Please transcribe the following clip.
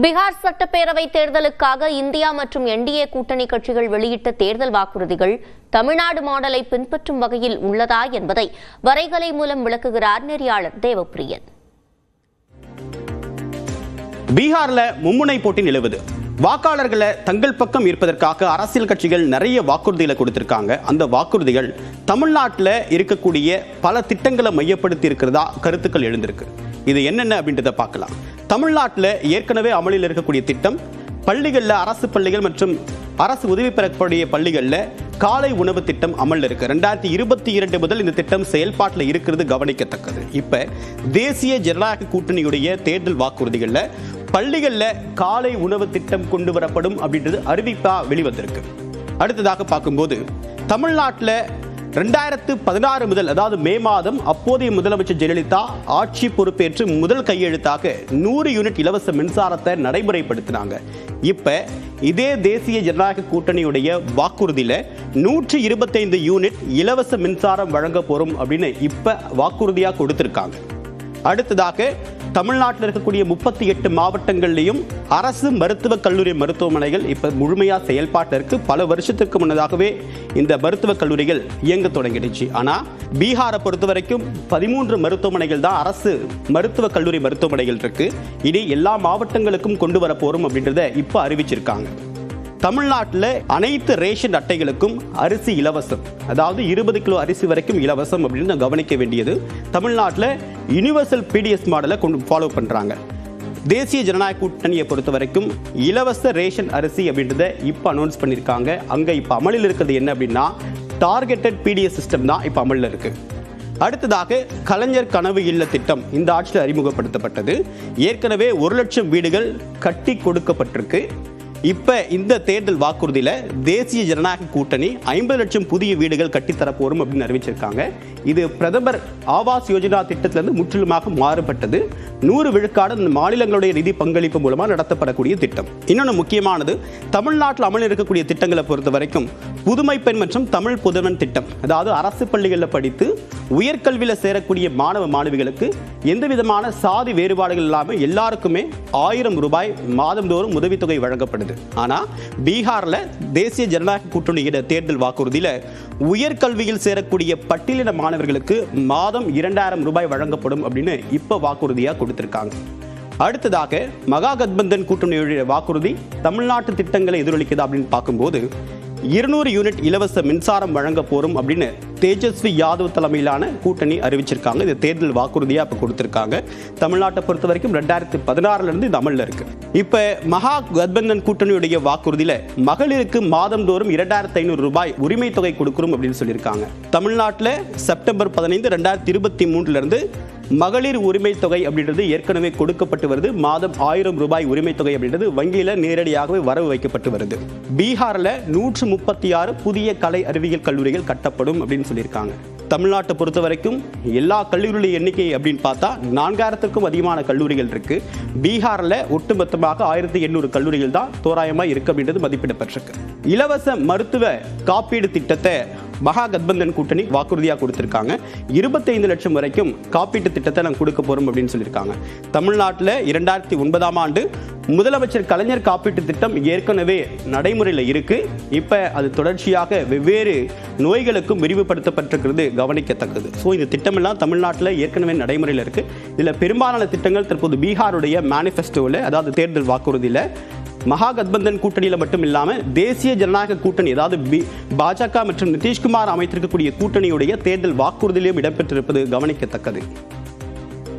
பீகார் சட்டப்பேரவை தேர்தலுக்காக இந்தியா மற்றும் என்டிஏ கூட்டணி கட்சிகள் வெளியிட்ட தேர்தல் வாக்குறுதிகள் தமிழ்நாடு மாடலை பின்பற்றும் வகையில் உள்ளதா என்பதை வரைகலை மூலம் விளக்குகிறார் நெறியாளர் தேவப்பிரியன். பீகார்ல மும்முனை போட்டி நிலவுது. வாக்காளர்களை தங்கள் பக்கம் ஈர்ப்பதற்காக அரசியல் கட்சிகள் நிறைய வாக்குறுதிகளை கொடுத்திருக்காங்க. அந்த வாக்குறுதிகள் தமிழ்நாட்டில் இருக்கக்கூடிய பல திட்டங்களை மையப்படுத்தி இருக்கிறதா கருத்துக்கள் எழுந்திருக்கு. இது என்னென்ன அப்படின்றத பார்க்கலாம். தமிழ்நாட்டில் ஏற்கனவே அமலில் இருக்கக்கூடிய திட்டம், பள்ளிகளில் அரசு பள்ளிகள் மற்றும் அரசு உதவி பெறக்கூடிய பள்ளிகளில் காலை உணவு திட்டம் அமல் இருக்கு. 2022 முதல் இந்த திட்டம் செயல்பாட்டில் இருக்கிறது கவனிக்கத்தக்கது. இப்ப தேசிய ஜனநாயக கூட்டணியுடைய தேர்தல் வாக்குறுதிகளில் பள்ளிகளில் காலை உணவு திட்டம் கொண்டு வரப்படும் அப்படின்றது அறிவிப்பா வெளிவந்திருக்கு. அடுத்ததாக பார்க்கும்போது தமிழ்நாட்டில் 2016 முதல், அதாவது மே மாதம், அப்போதைய முதலமைச்சர் ஜெயலலிதா ஆட்சி பொறுப்பேற்று முதல் கையெழுத்தாக 100 யூனிட் இலவச மின்சாரத்தை நடைமுறைப்படுத்தினாங்க. இப்ப இதே தேசிய ஜனநாயக கூட்டணியுடைய வாக்குறுதியில 125 யூனிட் இலவச மின்சாரம் வழங்க போறோம் அப்படின்னு இப்ப வாக்குறுதியா கொடுத்திருக்காங்க. அடுத்ததாக தமிழ்நாட்டில் இருக்கக்கூடிய 38 மாவட்டங்களிலும் அரசு மருத்துவக் கல்லூரி மருத்துவமனைகள் இப்ப முழுமையா செயல்பாட்டில் இருக்கு. பல வருஷத்துக்கு முன்னதாகவே இந்த மருத்துவக் கல்லூரிகள் இயங்க தொடங்கிடுச்சு. ஆனா பீகாரை பொறுத்த வரைக்கும் 13 மருத்துவமனைகள் தான் அரசு மருத்துவக் கல்லூரி மருத்துவமனைகள் இருக்கு. இனி எல்லா மாவட்டங்களுக்கும் கொண்டு வர போறோம் அப்படின்றத இப்ப அறிவிச்சிருக்காங்க. தமிழ்நாட்டில் அனைத்து ரேஷன் அட்டைகளுக்கும் அரிசி இலவசம், அதாவது 20 கிலோ அரிசி வரைக்கும் இலவசம் அப்படின்னு கவனிக்க வேண்டியது. தமிழ்நாட்டில் யூனிவர்சல் பிடிஎஸ் மாடலை ஃபாலோ பண்றாங்க. தேசிய ஜனநாயக கூட்டணியை பொறுத்த வரைக்கும் இலவச ரேஷன் அரிசி அப்படின்றத இப்ப அனௌன்ஸ் பண்ணிருக்காங்க. அங்க இப்ப அமலில் இருக்கிறது என்ன அப்படின்னா டார்கெட்டட் பிடிஎஸ் சிஸ்டம் தான் இப்ப அமலில் இருக்கு. அடுத்ததாக கலைஞர் கனவு இல்ல திட்டம் இந்த ஆட்சியில் அறிமுகப்படுத்தப்பட்டது. ஏற்கனவே 1 லட்சம் வீடுகள் கட்டி கொடுக்கப்பட்டிருக்கு. இப்ப இந்த தேர்தல் வாக்குறுதியில தேசிய ஜனநாயக கூட்டணி 50 லட்சம் புதிய வீடுகள் கட்டித்தரப்போரும் அப்படின்னு அறிவிச்சிருக்காங்க. இது பிரதமர் ஆவாஸ் யோஜனா திட்டத்திலிருந்து முற்றிலுமாக மாறுபட்டது. 100 விழுக்காடு மாநிலங்களுடைய நிதி பங்களிப்பு மூலமா நடத்தப்படக்கூடிய திட்டம். இன்னொன்று முக்கியமானது, தமிழ்நாட்டில் அமல் இருக்கக்கூடிய திட்டங்களை பொறுத்த வரைக்கும் புதுமை பெண் மற்றும் தமிழ் புதல்வன் திட்டம், அதாவது அரசு பள்ளிகளில் படித்து உயர்கல்வியில் சேரக்கூடிய மாணவ மாணவிகளுக்கு எந்த விதமான சாதி வேறுபாடுகள் இல்லாமல் எல்லாருக்குமே 1000 ரூபாய் மாதந்தோறும் உதவித்தொகை வழங்கப்படுது. ஆனா பீகார்ல தேசிய ஜனநாயக கூட்டணியின் தேர்தல் வாக்குறுதியில உயர்கல்வியில் சேரக்கூடிய பட்டியலின மாணவர்களுக்கு மாதம் 2000 ரூபாய் வழங்கப்படும் அப்படின்னு இப்ப வாக்குறுதியா கொடுத்திருக்காங்க. அடுத்ததாக மகாகத்பந்தன் கூட்டணியுடைய வாக்குறுதி தமிழ்நாட்டு திட்டங்களை எதிரொலிக்குதா அப்படின்னு பார்க்கும்போது 200 யூனிட் இலவச மின்சாரம் வழங்க போறோம் அப்படின்னு தேஜஸ்வி யாதவ் தலைமையிலான கூட்டணி அறிவிச்சிருக்காங்க. இது தேர்தல் வாக்குறுதியா இப்ப கொடுத்திருக்காங்க. தமிழ்நாட்டை பொறுத்த வரைக்கும் 2016 இருந்து இது அமல்ல இருக்கு. இப்ப மகா கத்பந்தன் கூட்டணியுடைய வாக்குறுதியில மகளிருக்கு மாதந்தோறும் 2500 ரூபாய் உரிமை தொகை கொடுக்கிறோம் அப்படின்னு சொல்லியிருக்காங்க. தமிழ்நாட்டில் செப்டம்பர் 15, 2023 இருந்து மகளிர் உரிமை தொகை அப்படின்றது ஏற்கனவே கொடுக்கப்பட்டு வருது. மாதம் 1000 ரூபாய் உரிமை தொகை அப்படின்றது வங்கியில நேரடியாகவே வரவு வைக்கப்பட்டு வருது. பீகார்ல 136 புதிய கலை அறிவியல் கல்லூரிகள் கட்டப்படும் அப்படின்னு சொல்லியிருக்காங்க. தமிழ்நாட்டை பொறுத்த வரைக்கும் எல்லா கல்லூரிகளின் எண்ணிக்கை அப்படின்னு பார்த்தா 4000க்கும் அதிகமான கல்லூரிகள் இருக்கு. பீகார்ல ஒட்டுமொத்தமாக 1800 கல்லூரிகள் தான் தோராயமா இருக்கு அப்படின்றது மதிப்பிடப்பட்டிருக்கு. இலவச மருத்துவ காப்பீடு திட்டத்தை மகா கத்பந்தன் கூட்டணி வாக்குறுதியா கொடுத்திருக்காங்க. 25 லட்சம் வரைக்கும் காப்பீட்டு திட்டத்தை நாங்கள் கொடுக்க போறோம் அப்படின்னு சொல்லியிருக்காங்க. தமிழ்நாட்டில் 2009ஆம் ஆண்டு முதலமைச்சர் கலைஞர் காப்பீட்டு திட்டம் ஏற்கனவே நடைமுறையில் இருக்கு. இப்ப அது தொடர்ச்சியாக வெவ்வேறு நோய்களுக்கும் விரிவுபடுத்தப்பட்டிருக்கிறது கவனிக்கத்தக்கது. ஸோ இந்த திட்டம் எல்லாம் தமிழ்நாட்டில் ஏற்கனவே நடைமுறையில் இருக்கு. இதுல பெரும்பாலான திட்டங்கள் தற்போது பீகாருடைய மேனிஃபெஸ்டோவில், அதாவது தேர்தல் வாக்குறுதியில மகா கத்பந்தன் கூட்டணியில மட்டும் இல்லாம தேசிய ஜனநாயக கூட்டணி, அதாவது பாஜக மற்றும் நிதிஷ்குமார் அமைத்திருக்கக்கூடிய கூட்டணியுடைய தேர்தல் வாக்குறுதியிலும் இடம்பெற்றிருப்பது கவனிக்கத்தக்கது.